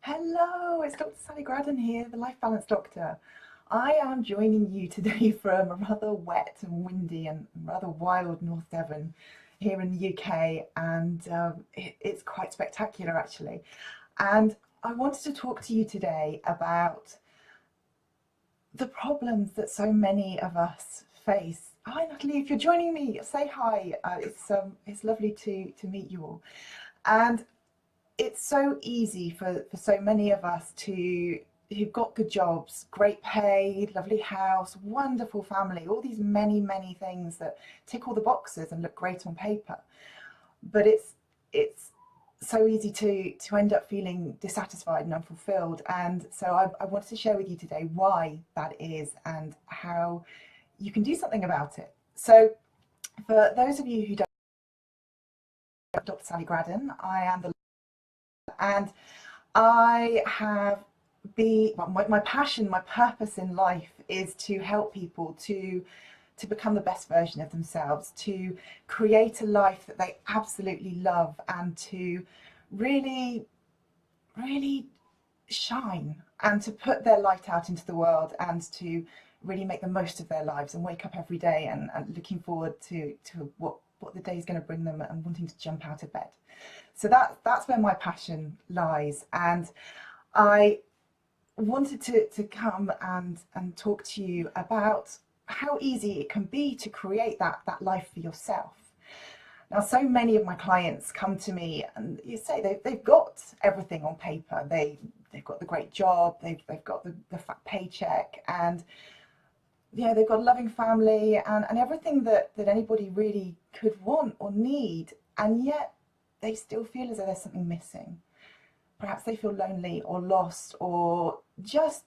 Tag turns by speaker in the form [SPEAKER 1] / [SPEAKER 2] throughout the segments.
[SPEAKER 1] Hello, it's Dr. Sally Graddon here, the Life Balance Doctor. I am joining you today from a rather wet and windy and rather wild North Devon here in the UK, and it's quite spectacular actually. And I wanted to talk to you today about the problems that so many of us face. Hi Natalie, if you're joining me, say hi. It's lovely to meet you all. And it's so easy for so many of us who've got good jobs, great pay, lovely house, wonderful family, all these many things that tick all the boxes and look great on paper. But it's so easy to end up feeling dissatisfied and unfulfilled. And so I wanted to share with you today why that is and how you can do something about it. So for those of you who don't know, Dr. Sally Graddon, I am the and I have my passion, my purpose in life is to help people to become the best version of themselves, to create a life that they absolutely love, and to really shine and to put their light out into the world and to really make the most of their lives and wake up every day and looking forward to what the day is going to bring them and wanting to jump out of bed. So that's where my passion lies, and I wanted to come and talk to you about how easy it can be to create that life for yourself. Now, so many of my clients come to me and you say they've got everything on paper. They've got the great job, they've got the fat paycheck, and they've got a loving family and everything that anybody really could want or need, and yet they still feel as though there's something missing. Perhaps they feel lonely or lost or just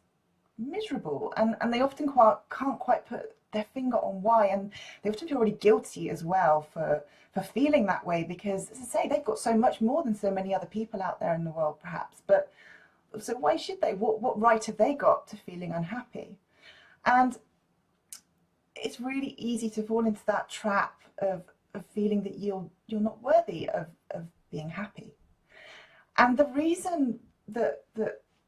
[SPEAKER 1] miserable, and they often can't quite put their finger on why, and they often feel really guilty as well for feeling that way, because, as I say, they've got so much more than so many other people out there in the world perhaps, but so why should they? What right have they got to feeling unhappy? And it's really easy to fall into that trap of feeling that you're not worthy of being happy. And the reason that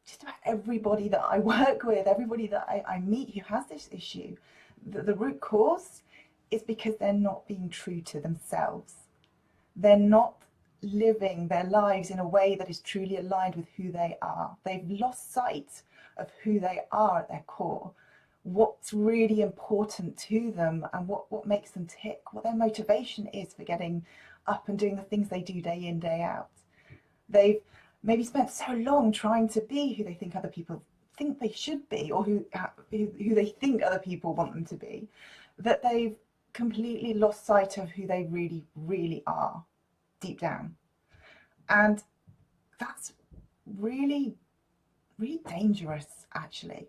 [SPEAKER 1] just about everybody that I work with, everybody that I meet who has this issue, the root cause is because they're not being true to themselves. They're not living their lives in a way that is truly aligned with who they are. They've lost sight of who they are at their core, what's really important to them, and what makes them tick, what their motivation is for getting up and doing the things they do day in, day out. They've maybe spent so long trying to be who they think other people think they should be, or who they think other people want them to be, that they've completely lost sight of who they really are deep down. And that's really dangerous actually.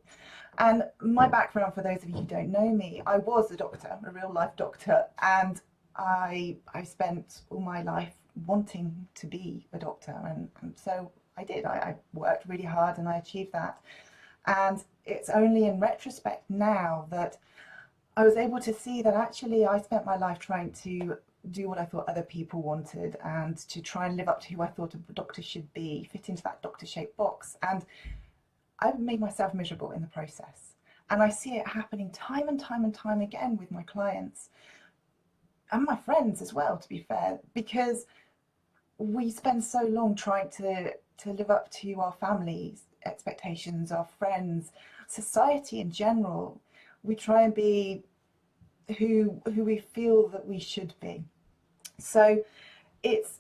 [SPEAKER 1] And my background, for those of you who don't know me, I was a doctor, a real life doctor, and I spent all my life wanting to be a doctor, and so I did. I worked really hard and I achieved that. And it's only in retrospect now that I was able to see that actually I spent my life trying to do what I thought other people wanted and to try and live up to who I thought a doctor should be, fit into that doctor-shaped box. And I've made myself miserable in the process. And I see it happening time and time again with my clients and my friends as well, to be fair, because we spend so long trying to live up to our families' expectations, our friends, society in general. We try and be who we feel that we should be. So it's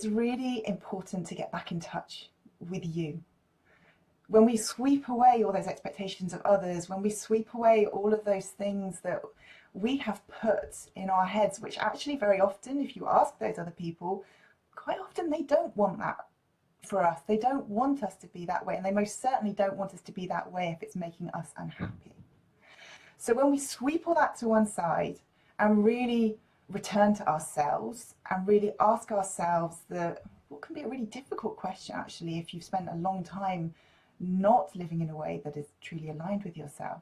[SPEAKER 1] really important to get back in touch with you. When we sweep away all those expectations of others, when we sweep away all of those things that we have put in our heads, which actually very often, if you ask those other people, quite often they don't want that for us. They don't want us to be that way, and they most certainly don't want us to be that way if it's making us unhappy. So when we sweep all that to one side and really return to ourselves and really ask ourselves what can be a really difficult question actually if you've spent a long time not living in a way that is truly aligned with yourself,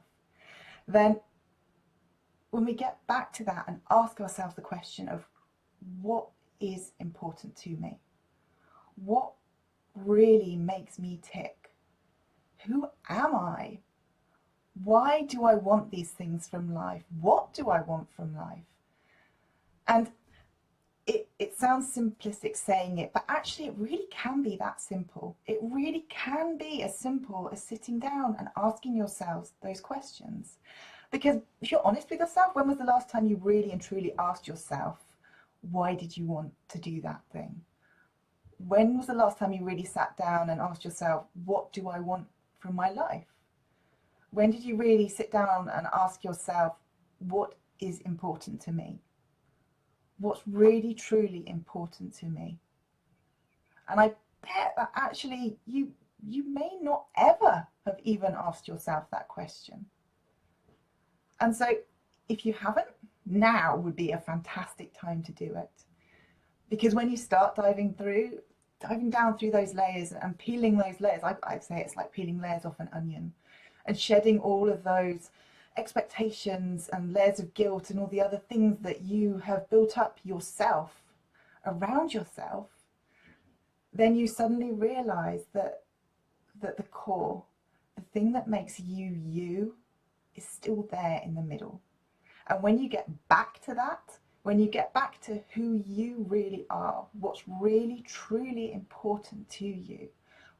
[SPEAKER 1] then when we get back to that and ask ourselves the question of what is important to me, what really makes me tick? Who am I? Why do I want these things from life? What do I want from life? And it sounds simplistic saying it, but actually it really can be that simple. It really can be as simple as sitting down and asking yourselves those questions. Because if you're honest with yourself, when was the last time you really and truly asked yourself, why did you want to do that thing? When was the last time you really sat down and asked yourself, what do I want from my life? When did you really sit down and ask yourself, what is important to me? What's really, truly important to me? And I bet that actually you may not ever have even asked yourself that question. And so if you haven't, now would be a fantastic time to do it. Because when you start diving down through those layers and peeling those layers, I'd say it's like peeling layers off an onion and shedding all of those expectations and layers of guilt and all the other things that you have built up yourself around yourself, then you suddenly realize that the core, the thing that makes you you, is still there in the middle. And when you get back to that, when you get back to who you really are, what's really truly important to you,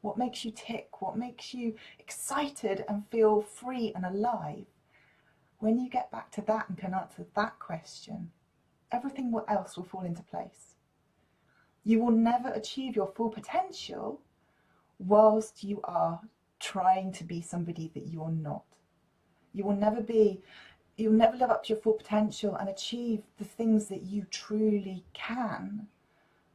[SPEAKER 1] what makes you tick, what makes you excited and feel free and alive, when you get back to that and can answer that question, everything else will fall into place. You will never achieve your full potential whilst you are trying to be somebody that you're not. You'll never live up to your full potential and achieve the things that you truly can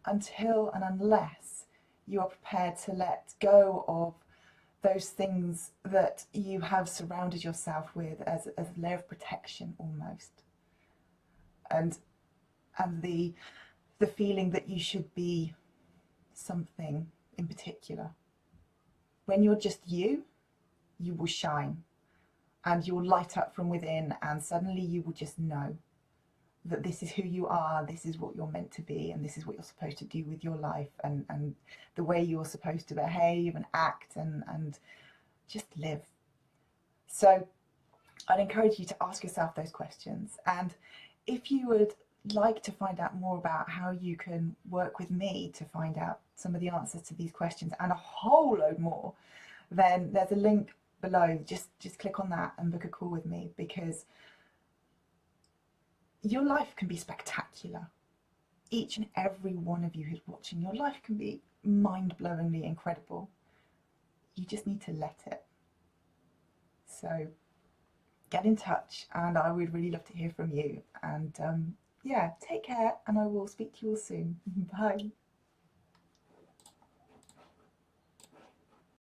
[SPEAKER 1] until and unless you are prepared to let go of those things that you have surrounded yourself with as a layer of protection almost. And the feeling that you should be something in particular. When you're just you will shine. And you'll light up from within, and suddenly you will just know that this is who you are, this is what you're meant to be, and this is what you're supposed to do with your life, and the way you're supposed to behave and act and just live. So I'd encourage you to ask yourself those questions. And if you would like to find out more about how you can work with me to find out some of the answers to these questions and a whole load more, then there's a link below. Just click on that and book a call with me, because your life can be spectacular. Each and every one of you who's watching, your life can be mind-blowingly incredible. You just need to let it. So get in touch, and I would really love to hear from you. And yeah, take care, and I will speak to you all soon. Bye.